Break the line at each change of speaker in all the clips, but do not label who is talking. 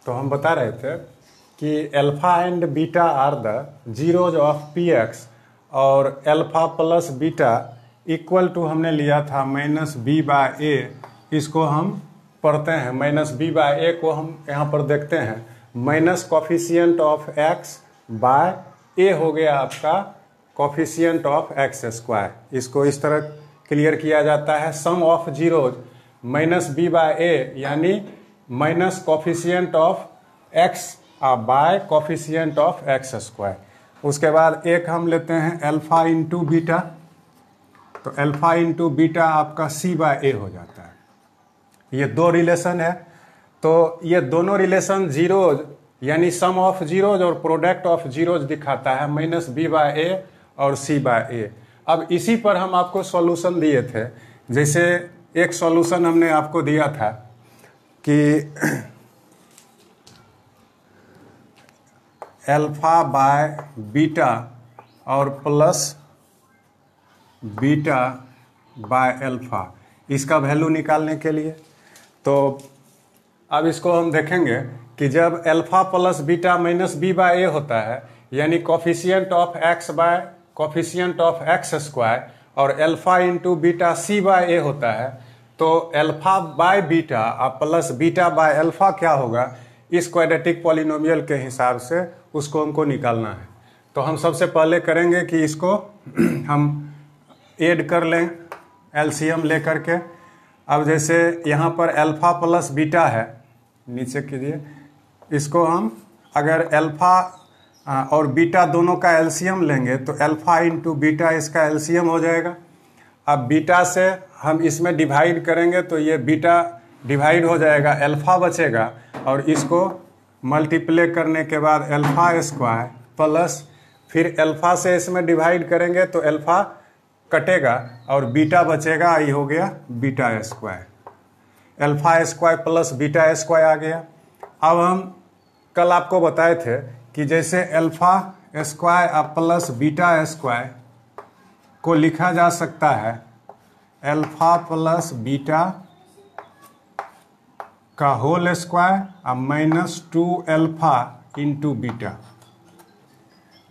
तो हम बता रहे थे कि alpha and beta are the zeros of p x और alpha plus beta equal to हमने लिया था माइनस बी बाय ए। इसको हम पढ़ते हैं, माइनस बी बाय ए को हम यहाँ पर देखते हैं minus coefficient of x by a हो गया आपका कॉफिशियंट ऑफ एक्स स्क्वायर। इसको इस तरह क्लियर किया जाता है sum of zeros minus b by a यानी minus coefficient of x by coefficient of x square. उसके बाद एक हम लेते हैं अल्फा इंटू बीटा, तो अल्फा इंटू बीटा आपका सी बाय ए हो जाता है। ये दो रिलेशन है, तो ये दोनों रिलेशन जीरोज यानी सम ऑफ जीरोज और प्रोडक्ट ऑफ जीरोज दिखाता है माइनस बी बाय ए और सी बाय ए। अब इसी पर हम आपको सॉल्यूशन दिए थे। जैसे एक सॉल्यूशन हमने आपको दिया था कि अल्फा बाय बीटा और प्लस बीटा बाय अल्फा, इसका वैल्यू निकालने के लिए। तो अब इसको हम देखेंगे कि जब alpha plus beta minus b by a होता है यानी coefficient of x by coefficient of x square और alpha into beta c by a होता है, तो अल्फा बाय बीटा और प्लस बीटा बाय अल्फा क्या होगा, इस क्वाड्रेटिक पॉलिनोमियल के हिसाब से उसको हमको निकालना है। तो हम सबसे पहले करेंगे कि इसको हम ऐड कर लें एलसीएम लेकर के। अब जैसे यहाँ पर अल्फा प्लस बीटा है, नीचे कीजिए, इसको हम अगर अल्फा और बीटा दोनों का एलसीएम लेंगे तो अल्फा इंटू बीटा इसका एलसीएम हो जाएगा। अब बीटा से हम इसमें डिवाइड करेंगे तो ये बीटा डिवाइड हो जाएगा, अल्फा बचेगा और इसको मल्टीप्लाई करने के बाद अल्फा स्क्वायर प्लस फिर अल्फा से इसमें डिवाइड करेंगे तो अल्फा कटेगा और बीटा बचेगा, ये हो गया beta square. Alpha square plus beta square आ गया। अब हम कल आपको बताए थे कि जैसे alpha square plus beta square को लिखा जा सकता है अल्फा प्लस बीटा का होल स्क्वायर और माइनस 2 अल्फा इंटू बीटा।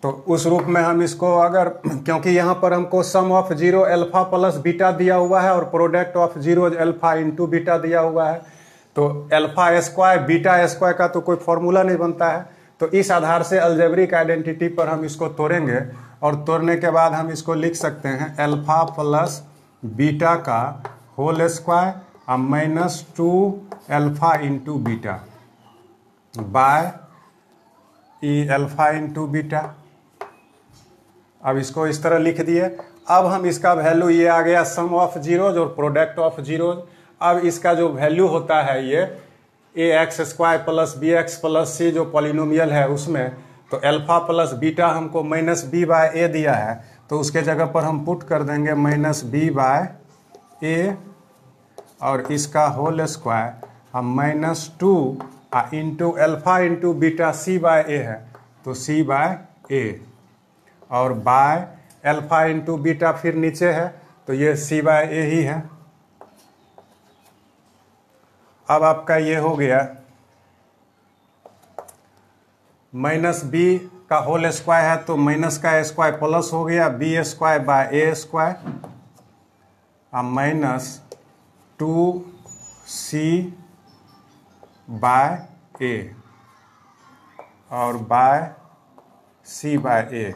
तो उस रूप में हम इसको अगर, क्योंकि यहाँ पर हमको sum of zero alpha plus beta दिया हुआ है और product of zero alpha into beta दिया हुआ है, तो अल्फा स्क्वायर बीटा स्क्वायर का तो कोई फॉर्मूला नहीं बनता है। तो इस आधार से अलजेब्रिक आइडेंटिटी पर हम इसको तोड़ेंगे और तोड़ने के बाद हम इसको लिख सकते हैं अल्फा प्लस बीटा का होल स्क्वायर और minus 2 alpha into beta by E alpha into beta. अब इसको इस तरह लिख दिए। अब हम इसका वैल्यू, ये आ गया सम ऑफ जीरोज और प्रोडक्ट ऑफ जीरोज। अब इसका जो वैल्यू होता है ये a x square plus b x plus c जो पॉलिनोमियल है उसमें, तो अल्फा प्लस बीटा हमको माइनस बी बाय ए दिया है, तो उसके जगह पर हम पुट कर देंगे माइनस बी बाय ए और इसका होल स्क्वायर हम minus 2 into alpha into beta c by a है तो सी बाय ए और बाय अल्फा इंटू बीटा फिर नीचे है तो ये सी बाय ए ही है। अब आपका ये हो गया माइनस बी का होल स्क्वायर है तो माइनस का स्क्वायर प्लस हो गया b square by a square और माइनस 2c बाय ए और बाय c बाय ए।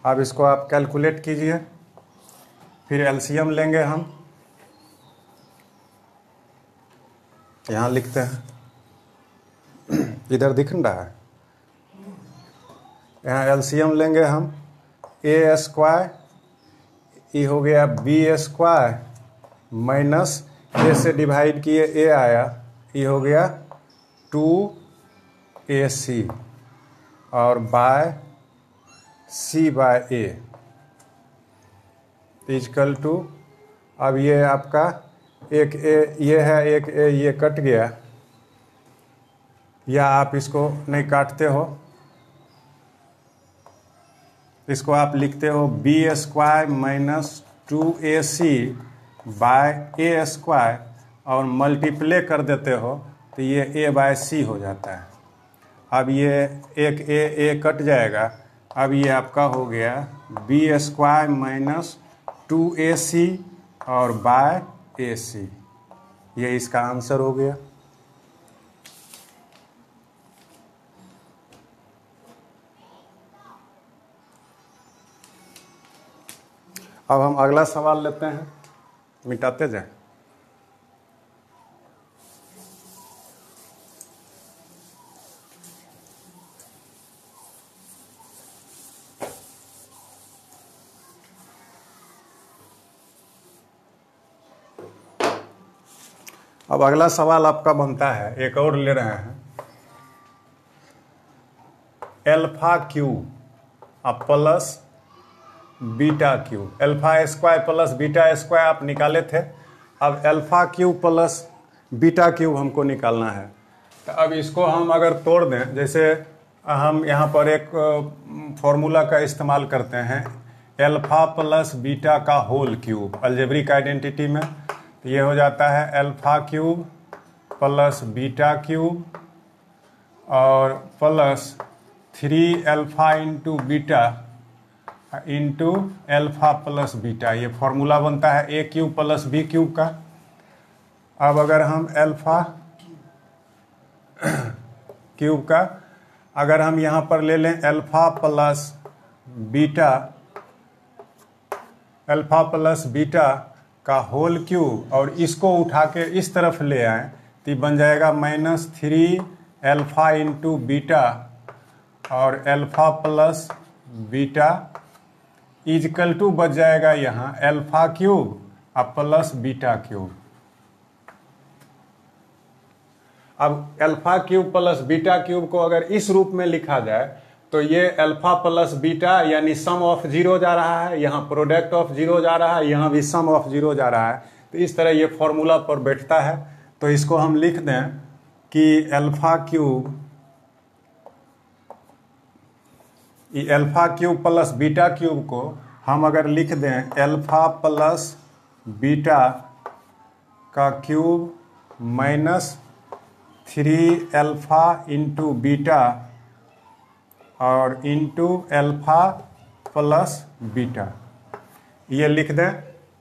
अब इसको आप कैलकुलेट कीजिए, फिर एलसीएम लेंगे हम, यहाँ लिखते हैं, इधर दिख रहा है, यहाँ एलसीएम लेंगे हम, ए स्क्वायर ये हो गया बी स्क्वायर माइनस ए से डिवाइड किए ए आया, ये हो गया 2ac और by c by a equal to, अब ये आपका एक ए ये है, एक ए ये कट गया, या आप इसको नहीं काटते हो, इसको आप लिखते हो b square minus 2ac by a square और मल्टीप्लाई कर देते हो तो ये A/C हो जाता है। अब ये एक ए कट जाएगा। अब ये आपका हो गया B² - 2AC और बाय AC। ये इसका आंसर हो गया। अब हम अगला सवाल लेते हैं, मिटाते जाएं। अब अगला सवाल आपका बनता है, एक और ले रहे हैं, alpha cube plus beta cube. α² plus β² आप निकाले थे। अब alpha cube plus beta cube हमको निकालना है। तो अब इसको हम अगर तोड़ दें, जैसे हम यहाँ पर एक फॉर्मूला का इस्तेमाल करते हैं, अल्फा प्लस बीटा का होल क्यूब अलजेब्रिक आइडेंटिटी में। तो ये हो जाता है alpha cube plus beta cube और plus 3α into beta into alpha plus beta. ये फॉर्मूला बनता है A³ प्लस B³ का। अब अगर हम अल्फा क्यूब का अगर हम यहाँ पर ले लें अल्फा प्लस बीटा का होल क्यूब और इसको उठा के इस तरफ ले आए तो ये बन जाएगा -3α इंटू बीटा और alpha plus beta equal to बच जाएगा यहाँ अल्फा क्यूब और प्लस बीटा क्यूब। अब alpha cube plus beta cube को अगर इस रूप में लिखा जाए तो ये अल्फा प्लस बीटा यानी सम ऑफ जीरो जा रहा है, यहाँ प्रोडक्ट ऑफ जीरो जा रहा है, यहाँ भी सम ऑफ जीरो जा रहा है। तो इस तरह ये फॉर्मूला पर बैठता है। तो इसको हम लिख दें कि alpha cube plus beta cube को हम अगर लिख दें अल्फा प्लस बीटा का क्यूब माइनस 3α इंटू बीटा और इंटू अल्फा प्लस बीटा, ये लिख दें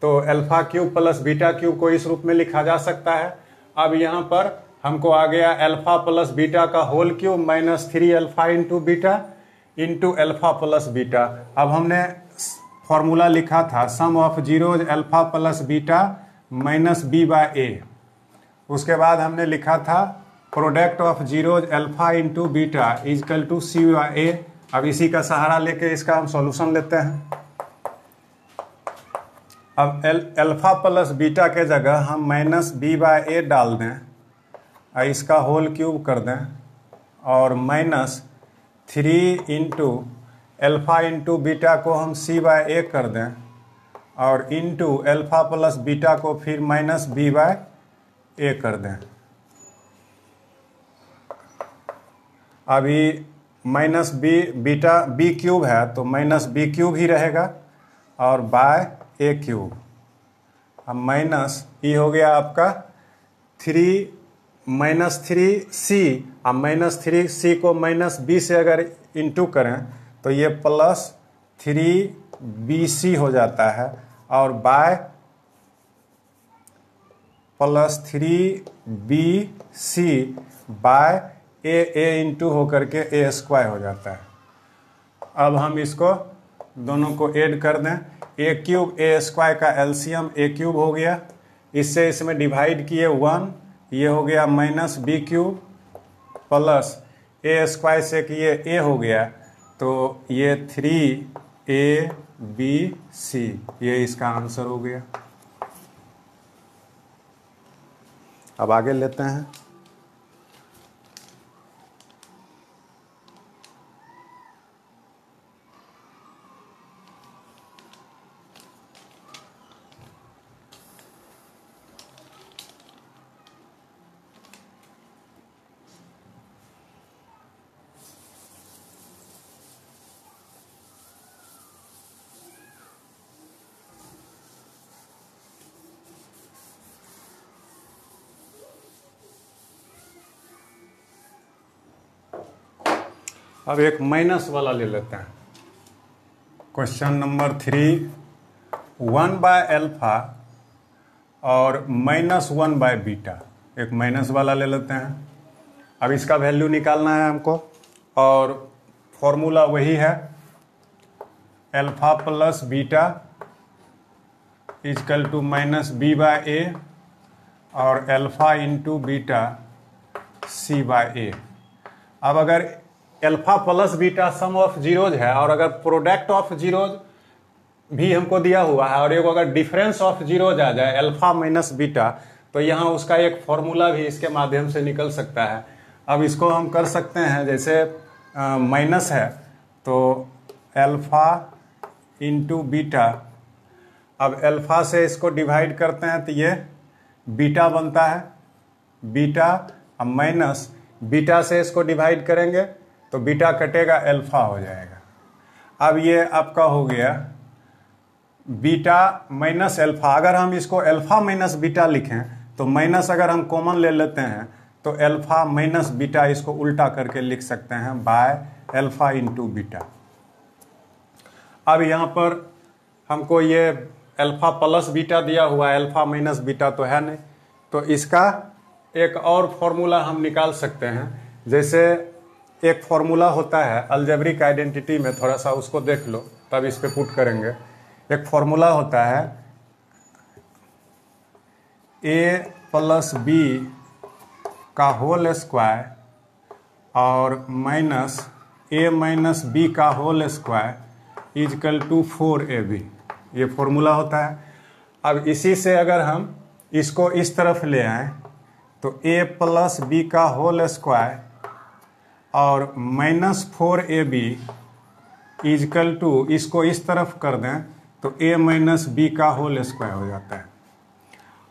तो alpha cube plus beta cube को इस रूप में लिखा जा सकता है। अब यहाँ पर हमको आ गया अल्फा प्लस बीटा का whole cube minus 3α into beta into alpha plus beta. अब हमने फॉर्मूला लिखा था sum of zeros alpha plus beta minus B/A। उसके बाद हमने लिखा था product of zeros alpha into beta equal to C/A। अब इसी का सहारा लेके इसका हम सॉल्यूशन लेते हैं। अब अल्फा प्लस बीटा के जगह हम माइनस B/A डाल दें और इसका होल क्यूब कर दें और minus 3 into alpha into beta को हम C/A कर दें और इंटू अल्फा प्लस बीटा को फिर माइनस B/A कर दें। अभी माइनस बीटा B³ है तो माइनस B³ ही रहेगा और बाय A³। अब माइनस ये हो गया आपका 3 -3C। अब -3C को -B से अगर इंटू करें तो ये प्लस 3BC हो जाता है और by plus 3BC by A into होकर के A² हो जाता है। अब हम इसको दोनों को ऐड कर दें। A³ A² का एलसीएम A³ हो गया, इससे इसमें डिवाइड किए 1, ये हो गया माइनस B³ प्लस A² से किए A हो गया तो ये 3ABC, ये इसका आंसर हो गया। अब आगे लेते हैं। अब एक माइनस वाला ले लेते हैं। क्वेश्चन नंबर 3, 1/अल्फा और -1/बीटा, एक माइनस वाला ले लेते हैं। अब इसका वैल्यू निकालना है हमको, और फॉर्मूला वही है, alpha plus beta equal to -b/a और अल्फा इंटू बीटा c/a। अब अगर alpha plus beta sum of zeros है, और अगर प्रोडक्ट ऑफ जीरोज भी हमको दिया हुआ है, और एक अगर डिफरेंस ऑफ जीरोज आ जाए अल्फा माइनस बीटा, तो यहाँ उसका एक फॉर्मूला भी इसके माध्यम से निकल सकता है। अब इसको हम कर सकते हैं, जैसे माइनस है तो अल्फा इंटू बीटा, अब अल्फा से इसको डिवाइड करते हैं तो ये बीटा बनता है, बीटा, अब माइनस बीटा से इसको डिवाइड करेंगे तो बीटा कटेगा, अल्फा हो जाएगा। अब ये आपका हो गया बीटा माइनस अल्फा। अगर हम इसको अल्फा माइनस बीटा लिखें तो माइनस अगर हम कॉमन ले लेते हैं तो अल्फा माइनस बीटा, इसको उल्टा करके लिख सकते हैं बाय अल्फा इंटू बीटा। अब यहाँ पर हमको ये अल्फा प्लस बीटा दिया हुआ है, अल्फा माइनस बीटा तो है नहीं, तो इसका एक और फॉर्मूला हम निकाल सकते हैं। जैसे एक फॉर्मूला होता है अलजेब्रिक आइडेंटिटी में, थोड़ा सा उसको देख लो तब इस पे पुट करेंगे। एक फॉर्मूला होता है a प्लस बी का होल स्क्वायर और माइनस a माइनस बी का whole square equal to 4ab, ये फॉर्मूला होता है। अब इसी से अगर हम इसको इस तरफ ले आए तो a प्लस बी का होल स्क्वायर और -4ab इजकल टू, इसको इस तरफ कर दें तो a माइनस बी का होल स्क्वायर हो जाता है।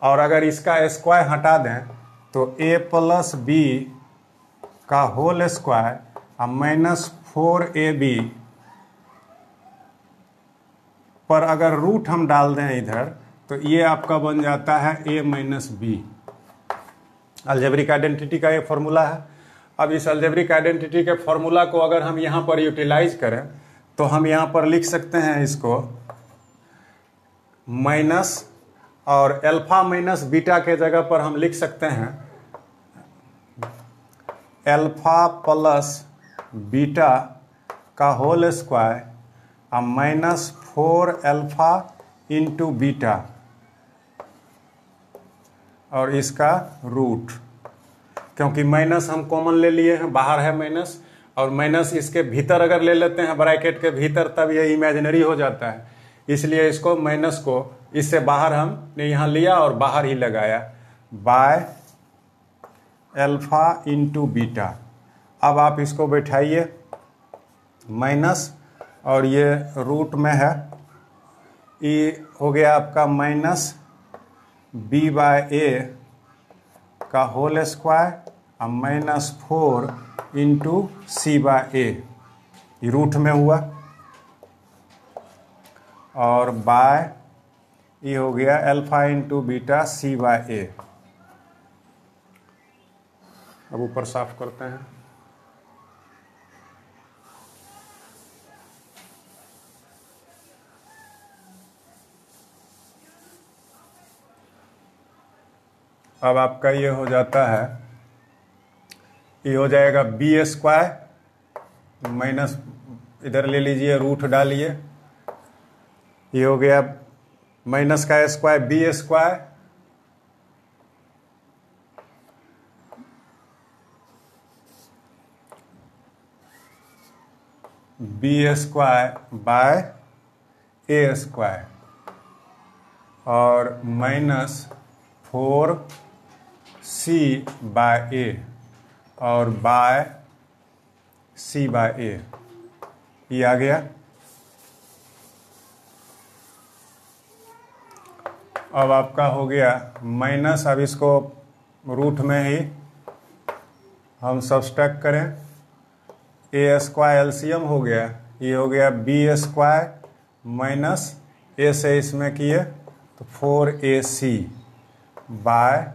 और अगर इसका स्क्वायर हटा दें तो a प्लस बी का होल स्क्वायर और -4ab पर अगर रूट हम डाल दें इधर तो ये आपका बन जाता है a minus b. Algebraic identity का ये फॉर्मूला है। अब इस अलजेब्रिक आइडेंटिटी के फॉर्मूला को अगर हम यहाँ पर यूटिलाइज करें तो हम यहाँ पर लिख सकते हैं इसको माइनस, और अल्फा माइनस बीटा के जगह पर हम लिख सकते हैं अल्फा प्लस बीटा का होल स्क्वायर और -4 अल्फा इंटू बीटा और इसका रूट, क्योंकि माइनस हम कॉमन ले लिए हैं, बाहर है माइनस, और माइनस इसके भीतर अगर ले लेते हैं ब्रैकेट के भीतर तब ये इमेजिनरी हो जाता है, इसलिए इसको माइनस को इससे बाहर हमने यहाँ लिया और बाहर ही लगाया बाय अल्फा इंटू बीटा। अब आप इसको बैठाइए माइनस, और ये रूट में है, ये हो गया आपका -b/a का होल स्क्वायर और -4 इंटू c/a, ये रूट में हुआ, और बाय ये हो गया अल्फा इंटू बीटा c/a। अब ऊपर साफ करते हैं। अब आपका ये हो जाता है, ये हो जाएगा b² माइनस, इधर ले लीजिए रूट डालिए, ये हो गया माइनस का स्क्वायर b² बाय a² और -4c/a और बाय c/a, ये आ गया। अब आपका हो गया माइनस, अब इसको रूट में ही हम सब्सट्रैक्ट करें, a² एलसीएम हो गया, ये हो गया b² माइनस a से इसमें किए तो 4ac बाय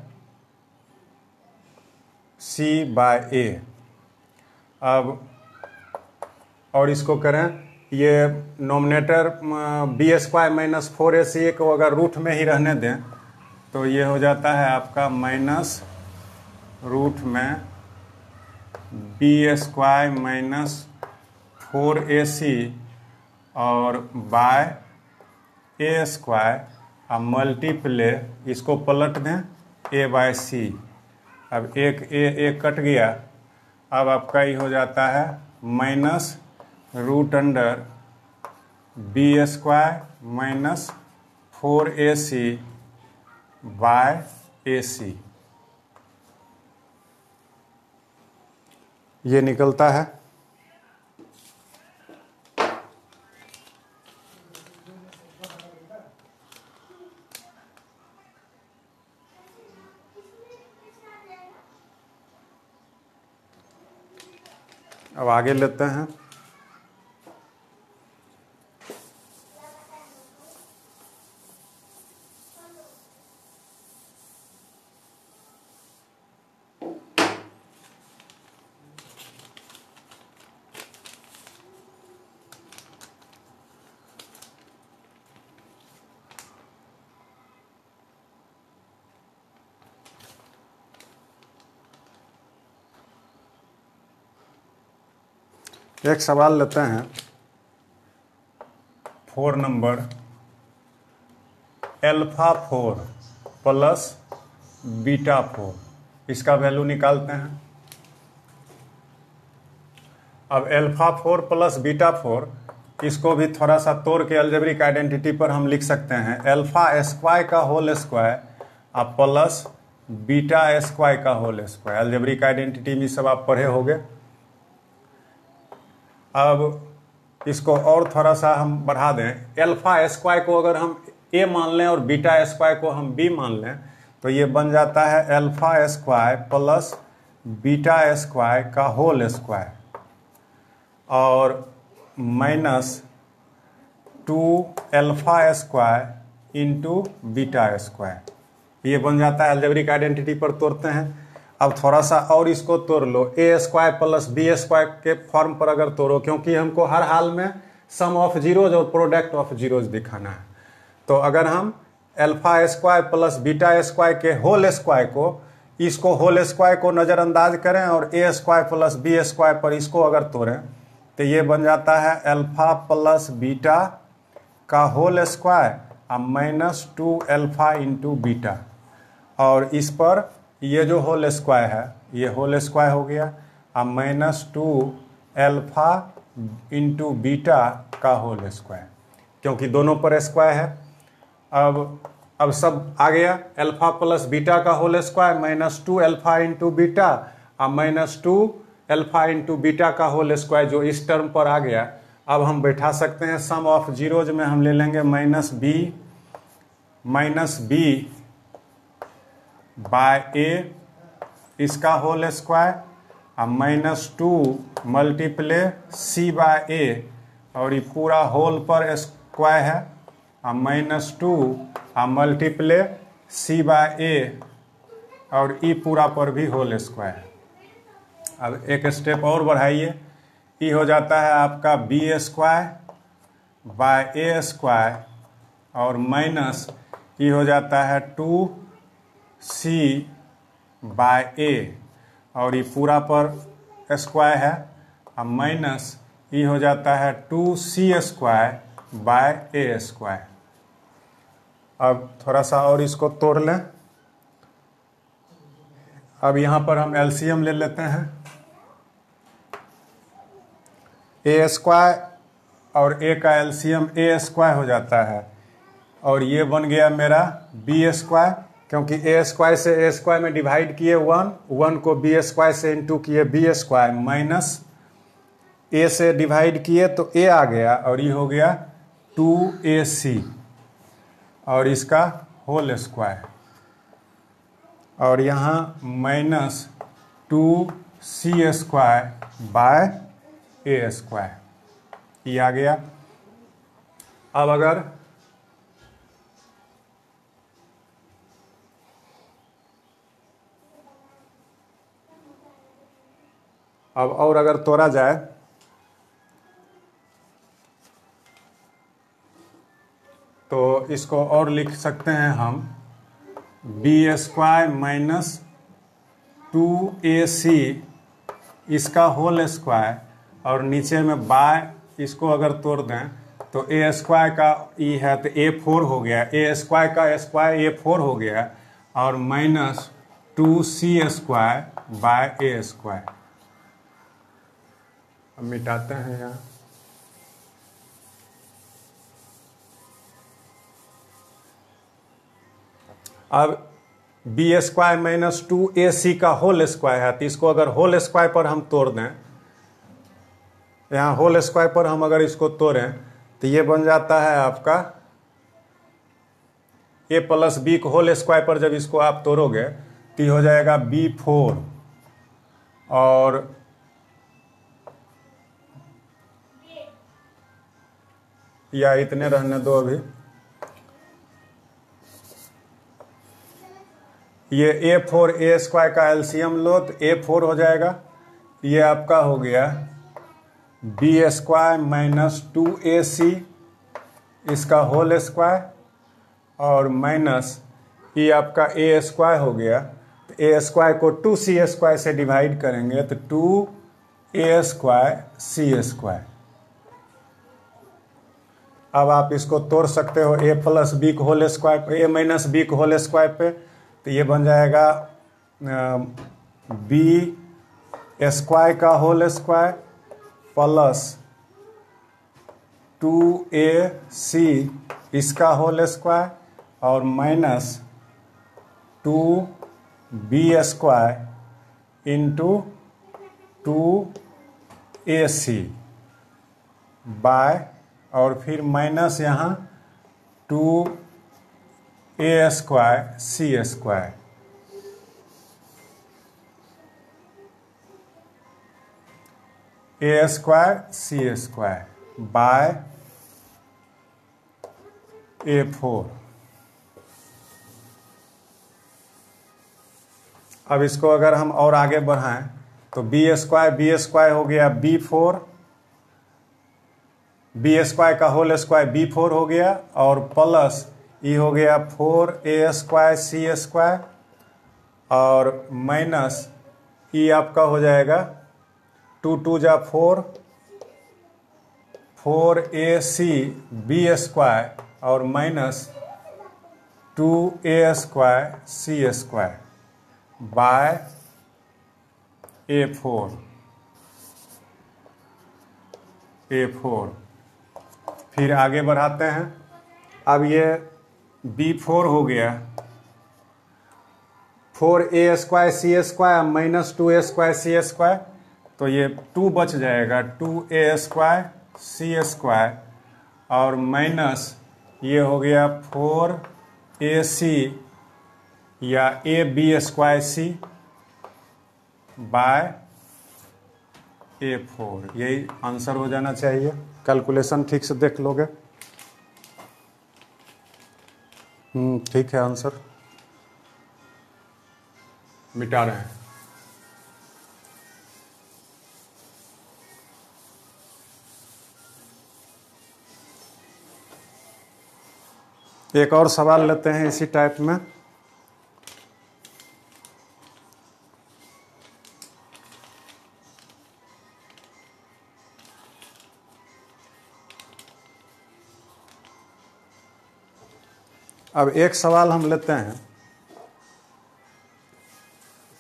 c/a। अब और इसको करें, ये nominator B square minus 4ac को अगर रूट में ही रहने दें तो ये हो जाता है आपका माइनस रूट में बी स्क्वायर माइनस 4ac और बाय ए स्क्वायर, अब मल्टीप्ले इसको पलट दें a बाय सी। अब एक कट गया, अब आपका ये हो जाता है minus root under b square minus 4ac by ac, ये निकलता है। अब आगे लेते हैं। एक सवाल लेते हैं 4 नंबर, अल्फा 4 प्लस बीटा 4, इसका वैल्यू निकालते हैं। अब अल्फा 4 प्लस बीटा 4, इसको भी थोड़ा सा तोड़ के अलजेब्रिक आइडेंटिटी पर हम लिख सकते हैं, अल्फा स्क्वायर का होल स्क्वायर अब प्लस बीटा स्क्वायर का होल स्क्वायर। अलजेब्रिक आइडेंटिटी में सब आप पढ़े होंगे। अब इसको और थोड़ा सा हम बढ़ा दें, अल्फा स्क्वायर को अगर हम a मान लें और बीटा स्क्वायर को हम b मान लें तो ये बन जाता है alpha square plus beta square का होल स्क्वायर और minus 2 alpha square into beta square, ये बन जाता है। अलजेब्रिक आइडेंटिटी पर तोड़ते हैं। अब थोड़ा सा और इसको तोड़ लो, ए स्क्वायर प्लस बी स्क्वायर के फॉर्म पर अगर तोड़ो, क्योंकि हमको हर हाल में सम ऑफ जीरोज और प्रोडक्ट ऑफ जीरोज दिखाना है। तो अगर हम alpha square plus beta square के होल स्क्वायर को, इसको होल स्क्वायर को नज़रअंदाज करें और ए स्क्वायर प्लस बी स्क्वायर पर इसको अगर तोड़ें तो ये बन जाता है अल्फा प्लस बीटा का होल स्क्वायर और माइनस 2 अल्फा इंटू बीटा, और इस पर ये जो होल स्क्वायर है ये होल स्क्वायर हो गया और माइनस 2 अल्फा इंटू बीटा का होल स्क्वायर, क्योंकि दोनों पर स्क्वायर है। अब सब आ गया, अल्फा प्लस बीटा का whole square minus 2 alpha into beta और माइनस 2 अल्फा इंटू बीटा का होल स्क्वायर, जो इस टर्म पर आ गया। अब हम बैठा सकते हैं सम ऑफ जीरोज में, हम ले लेंगे माइनस बी बाय ए इसका होल स्क्वायर और minus 2 multiply C by a, और ये पूरा होल पर स्क्वायर है और माइनस 2 और मल्टीप्ले सी बाय ए, और ई पूरा पर भी होल स्क्वायर। अब एक स्टेप और बढ़ाइए, ई हो जाता है आपका b square by a square और माइनस ई हो जाता है 2c बाय ए, और ये पूरा पर स्क्वायर है और माइनस ई हो जाता है 2c square by a square. अब थोड़ा सा और इसको तोड़ लें। अब यहाँ पर हम एलसीएम ले लेते हैं, ए स्क्वायर और ए का एलसीएम ए स्क्वायर हो जाता है, और ये बन गया मेरा बी स्क्वायर, क्योंकि ए स्क्वायर से ए स्क्वायर में डिवाइड किए 1 को बी स्क्वायर से इंटू किए बी स्क्वायर, माइनस ए से डिवाइड किए तो ए आ गया और ये हो गया 2ac और इसका होल स्क्वायर, और यहाँ minus 2c square by a square, ये आ गया। अब अगर और अगर तोड़ा जाए इसको और लिख सकते हैं हम बी स्क्वायर माइनस 2ac इसका होल स्क्वायर, और नीचे में बाय इसको अगर तोड़ दें तो ए स्क्वायर का ई है तो a4 हो गया, ए स्क्वायर का स्क्वायर a4 हो गया, और minus 2c square by a square. अब मिटाते हैं यहाँ। अब बी स्क्वायर माइनस 2ac का होल स्क्वायर है, तो इसको अगर होल स्क्वायर पर हम तोड़ दें, यहाँ होल स्क्वायर पर हम अगर इसको तोड़ें तो ये बन जाता है आपका a प्लस बी को होल स्क्वायर पर जब इसको आप तोड़ोगे तो ये हो जाएगा b4, और या इतने रहने दो अभी, ये a4 a स्क्वायर का एलसीएम लो तो a4 हो जाएगा। ये आपका हो गया बी स्क्वायर माइनस 2ac इसका होल स्क्वायर, और माइनस ये आपका a स्क्वायर हो गया, तो a स्क्वायर को 2c स्क्वायर से डिवाइड करेंगे तो 2a स्क्वायर c स्क्वायर। अब आप इसको तोड़ सकते हो a प्लस बी को होल स्क्वायर पे, a माइनस बी को होल स्क्वायर पे, तो ये बन जाएगा बी स्क्वायर का होल स्क्वायर प्लस 2ac इसका होल स्क्वायर, और minus 2b square into 2ac by, और फिर माइनस यहाँ 2a square c square. a square c square by a4। अब इसको अगर हम और आगे बढ़ाएं तो बी स्क्वायर हो गया b4, बी स्क्वायर का होल स्क्वायर b4 हो गया, और प्लस ये हो गया 4a स्क्वायर c स्क्वायर, और माइनस ये आपका हो जाएगा 2 2 जा 4, 4ac b स्क्वायर, और minus 2a square c square by a4। फिर आगे बढ़ाते हैं। अब ये b4 हो गया 4a square c square minus 2a square c square, तो ये 2 बच जाएगा 2a स्क्वायर c स्क्वायर, और माइनस ये हो गया 4ac या ab square c bye a4। यही आंसर हो जाना चाहिए। कैलकुलेशन ठीक से देख लोगे। ठीक है, आंसर मिटा रहे हैं। एक और सवाल लेते हैं इसी टाइप में। अब एक सवाल हम लेते हैं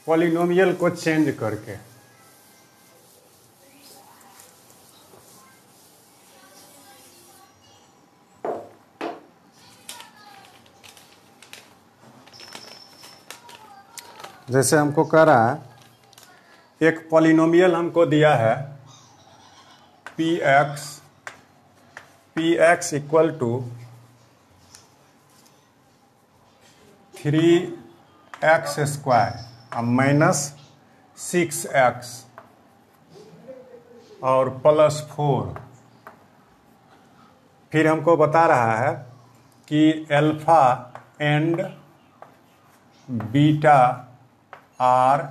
पॉलिनोमियल को चेंज करके। जैसे हमको कह रहा है एक पॉलिनोमियल हमको दिया है px equal to 3x square minus 6x और प्लस 4। फिर हमको बता रहा है कि alpha and beta are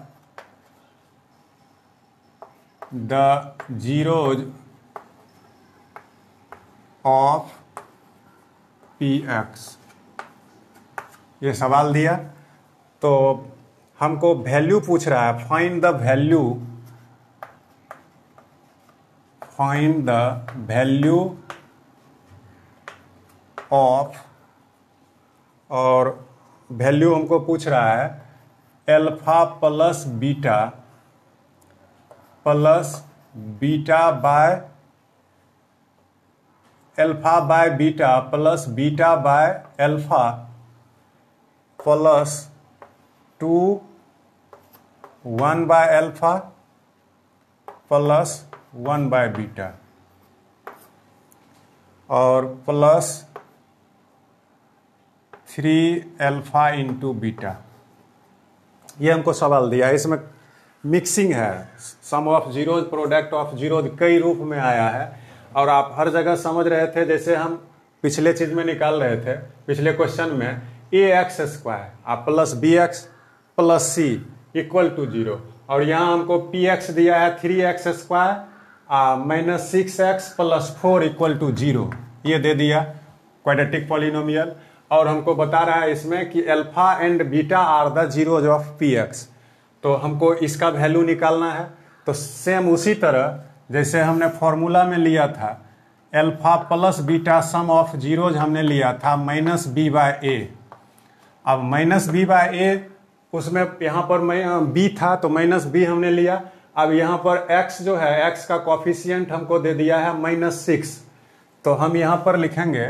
the zeros of p x, ये सवाल दिया। तो हमको वैल्यू पूछ रहा है, फाइंड द वैल्यू ऑफ, और वैल्यू हमको पूछ रहा है alpha plus beta by alpha by beta plus beta by alpha plus 2 1 by alpha plus 1 by beta और प्लस 3 एल्फा इंटू बीटा। ये हमको सवाल दिया है। इसमें मिक्सिंग है, sum of zeros, product of zeros, कई रूप में आया है और आप हर जगह समझ रहे थे। जैसे हम पिछले चीज में निकाल रहे थे, पिछले क्वेश्चन में ए एक्स स्क्वायर आप plus b x plus c equal to 0, और यहाँ हमको पी एक्स दिया है 3x square minus 6x plus 4 equal to 0, ये दे दिया क्वाड्रेटिक पॉलिनोमियल। और हमको बता रहा है इसमें कि alpha and beta are the zeros of p x, तो हमको इसका वैल्यू निकालना है। तो सेम उसी तरह जैसे हमने फॉर्मूला में लिया था alpha plus beta sum of zeros हमने लिया था माइनस बी बाय ए। अब माइनस बी बाय ए, उसमें यहाँ पर बी था तो माइनस बी हमने लिया। अब यहाँ पर x जो है, x का कॉफिशियंट हमको दे दिया है -6, तो हम यहाँ पर लिखेंगे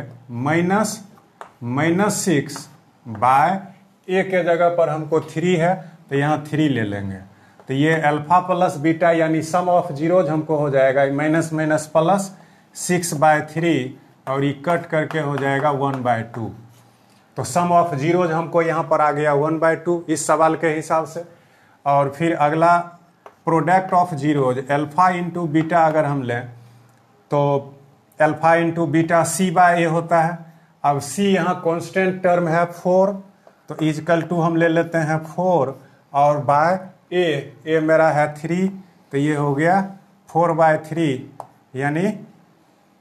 -6 बाय ए के जगह पर हमको 3 है तो यहाँ 3 ले लेंगे। तो ये अल्फा प्लस बीटा यानी सम ऑफ जीरोज हमको हो जाएगा माइनस माइनस प्लस 6/3 और ये कट करके हो जाएगा 1/2। तो सम ऑफ जीरोज हमको यहाँ पर आ गया 1/2 इस सवाल के हिसाब से। और फिर अगला product of zeros alpha into beta अगर हम लें तो alpha into beta c by a होता है। अब सी यहाँ कांस्टेंट टर्म है 4, तो इजकल टू हम ले लेते हैं 4 और बाय ए मेरा है 3, तो ये हो गया 4/3 यानी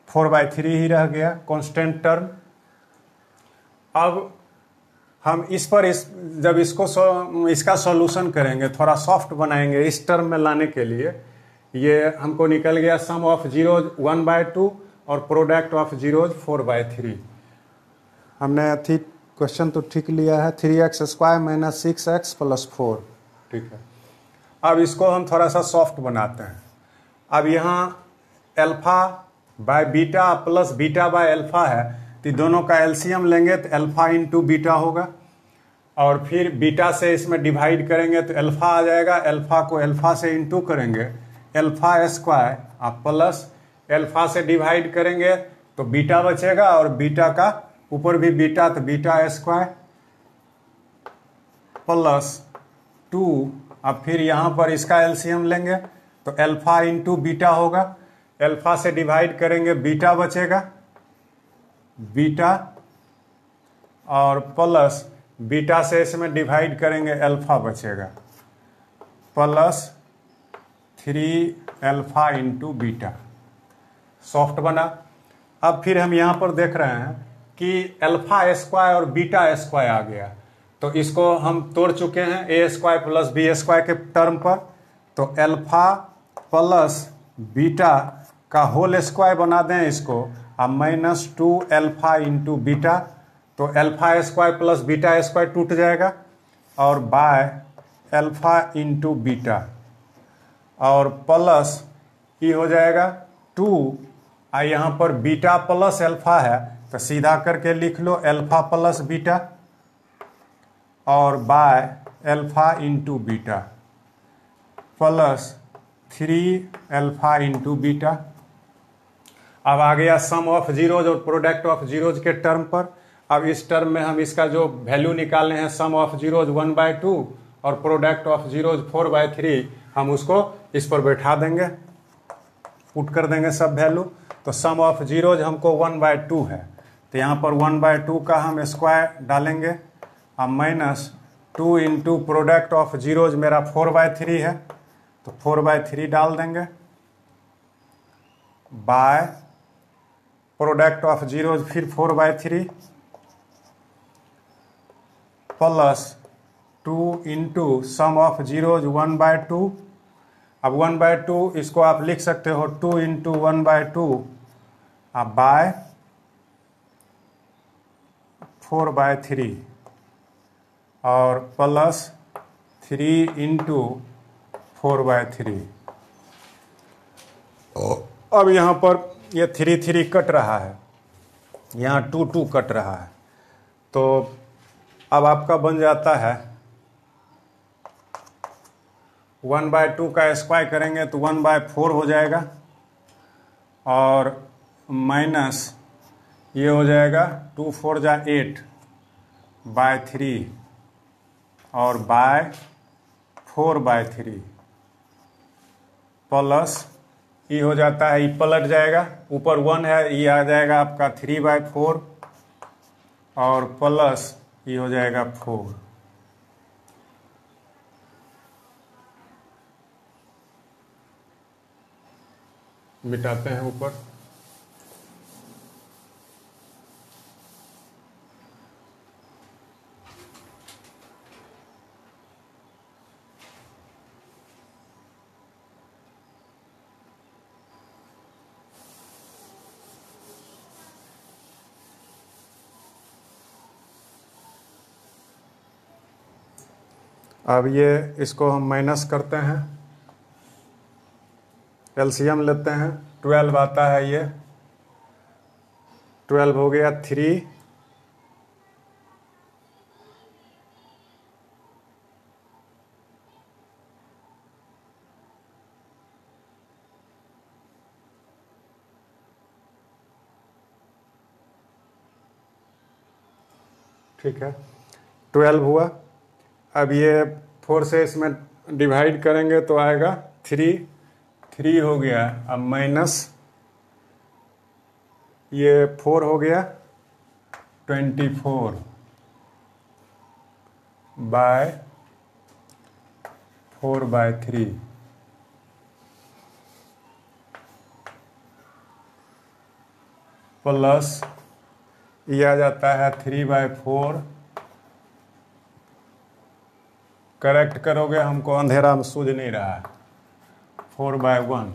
4/3 ही रह गया कांस्टेंट टर्म। अब हम जब इसका सॉल्यूशन करेंगे, थोड़ा सॉफ्ट बनाएंगे इस टर्म में लाने के लिए, ये हमको निकल गया सम ऑफ जीरोज 1/2 और प्रोडक्ट ऑफ जीरोज 4/3। हमने क्वेश्चन तो ठीक लिया है, 3x square minus 6x plus 4, ठीक है। अब इसको हम थोड़ा सा सॉफ्ट बनाते हैं। अब यहाँ alpha by beta plus beta by alpha है, तो दोनों का एलसीएम लेंगे तो अल्फा इंटू बीटा होगा, और फिर बीटा से इसमें डिवाइड करेंगे तो अल्फा आ जाएगा। अल्फा को अल्फा से इंटू करेंगे, अल्फा स्क्वायर प्लस अल्फा से डिवाइड करेंगे तो बीटा बचेगा, और बीटा का ऊपर भी बीटा तो बीटा स्क्वायर प्लस 2। अब फिर यहाँ पर इसका एलसीएम लेंगे तो अल्फा इंटू बीटा होगा, अल्फा से डिवाइड करेंगे बीटा बचेगा, बीटा और प्लस बीटा से इसमें डिवाइड करेंगे अल्फा बचेगा, plus 3 alpha into beta. Soft बना। अब फिर हम यहाँ पर देख रहे हैं कि अल्फा स्क्वायर और बीटा स्क्वायर आ गया, तो इसको हम तोड़ चुके हैं ए स्क्वायर प्लस बी स्क्वायर के टर्म पर। तो अल्फा प्लस बीटा का होल स्क्वायर बना दें इसको, अब -2 अल्फा इंटू बीटा, तो alpha square plus beta square टूट जाएगा, और बाय अल्फा इंटू बीटा और प्लस ये हो जाएगा 2। यहाँ पर बीटा प्लस अल्फा है तो सीधा करके लिख लो अल्फा प्लस बीटा और by alpha into beta plus 3 alpha into beta. अब आ गया सम ऑफ जीरोज और प्रोडक्ट ऑफ जीरोज के टर्म पर। अब इस टर्म में हम इसका जो वैल्यू निकालने हैं, सम ऑफ जीरोज 1/2 और प्रोडक्ट ऑफ जीरोज 4/3, हम उसको इस पर बैठा देंगे, पुट कर देंगे सब वैल्यू। तो सम ऑफ जीरोज हमको 1/2 है, तो यहाँ पर 1/2 का हम स्क्वायर डालेंगे, अब -2 इंटू प्रोडक्ट ऑफ जीरोज मेरा 4/3 है, तो 4/3 डाल देंगे, बाय प्रोडक्ट ऑफ जीरोज फिर 4/3 plus 2 into sum of zeros 1/2। अब 1/2 इसको आप लिख सकते हो 2 इंटू 1/2 बाय 4/3 और प्लस 3 इंटू 4/3। अब यहाँ पर ये 3 कट रहा है, यहाँ 2 कट रहा है, तो अब आपका बन जाता है 1/2 का स्क्वायर करेंगे तो 1/4 हो जाएगा और माइनस ये हो जाएगा 2 4 जा 8/3 और बाय 4/3 प्लस ये हो जाता है, ये पलट जाएगा, ऊपर 1 है, ये आ जाएगा आपका 3/4 और प्लस ये हो जाएगा 4। मिटाते हैं ऊपर। अब ये इसको हम माइनस करते हैं, एलसीएम लेते हैं, 12 आता है, ये 12 हो गया 3 ठीक है, 12 हुआ। अब ये 4 से इसमें डिवाइड करेंगे तो आएगा 3 हो गया। अब माइनस ये 4 हो गया 24 बाय 4/3 प्लस ये आ जाता है 3/4। करेक्ट करोगे, हमको अंधेरा में सूझ नहीं रहा है, 4/1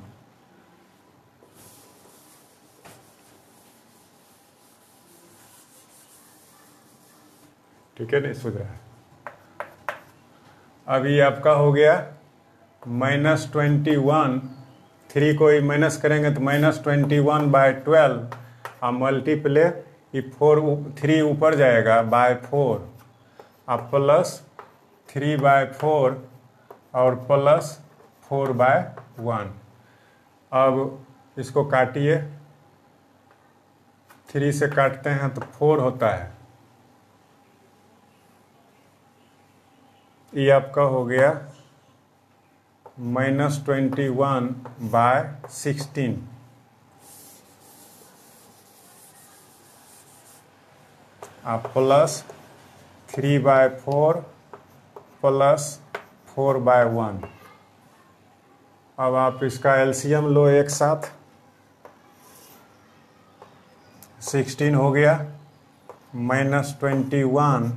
ठीक है, नहीं सूझ रहा है। अभी आपका हो गया -21, 3 को ही माइनस करेंगे तो -21/12 और मल्टीप्ले ये 3 ऊपर जाएगा बाय 4 अब प्लस 3/4 और प्लस 4/1। अब इसको काटिए, 3 से काटते हैं तो 4 होता है। ये आपका हो गया -21/16 प्लस 3/4 प्लस 4/1। अब आप इसका एलसीएम लो एक साथ, 16 हो गया -21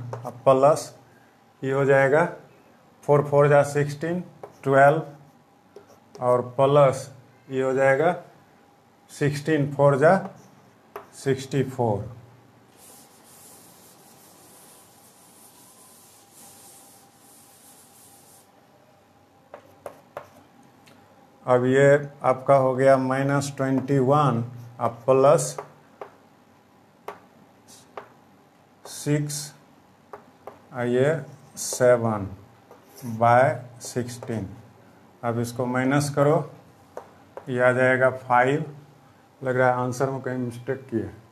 प्लस ये हो जाएगा 4 4 जा 16 12 और प्लस ये हो जाएगा 16 4 जा 64। अब ये आपका हो गया -21 अब प्लस 6 ये 7/16। अब इसको माइनस करो, ये आ जाएगा 5। लग रहा है आंसर में कहीं मिस्टेक की है।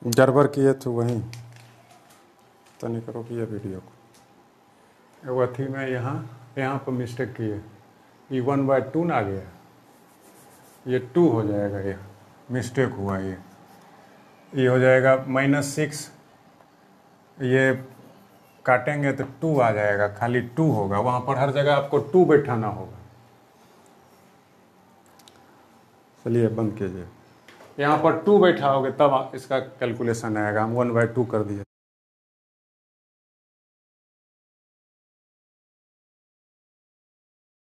गड़बड़ किए तो वहीं तो नहीं करो कि ये वीडियो को अथी में यहाँ पर मिस्टेक किए, ये 1/2 ना आ गया। ये 2 हो जाएगा, ये मिस्टेक हुआ, ये हो जाएगा -6, ये काटेंगे तो 2 आ जाएगा, खाली 2 होगा, वहाँ पर हर जगह आपको 2 बैठाना होगा। चलिए बंद कीजिए, यहाँ पर 2 बैठाओगे तब इसका कैलकुलेशन आएगा। हम 1/2 कर दिए।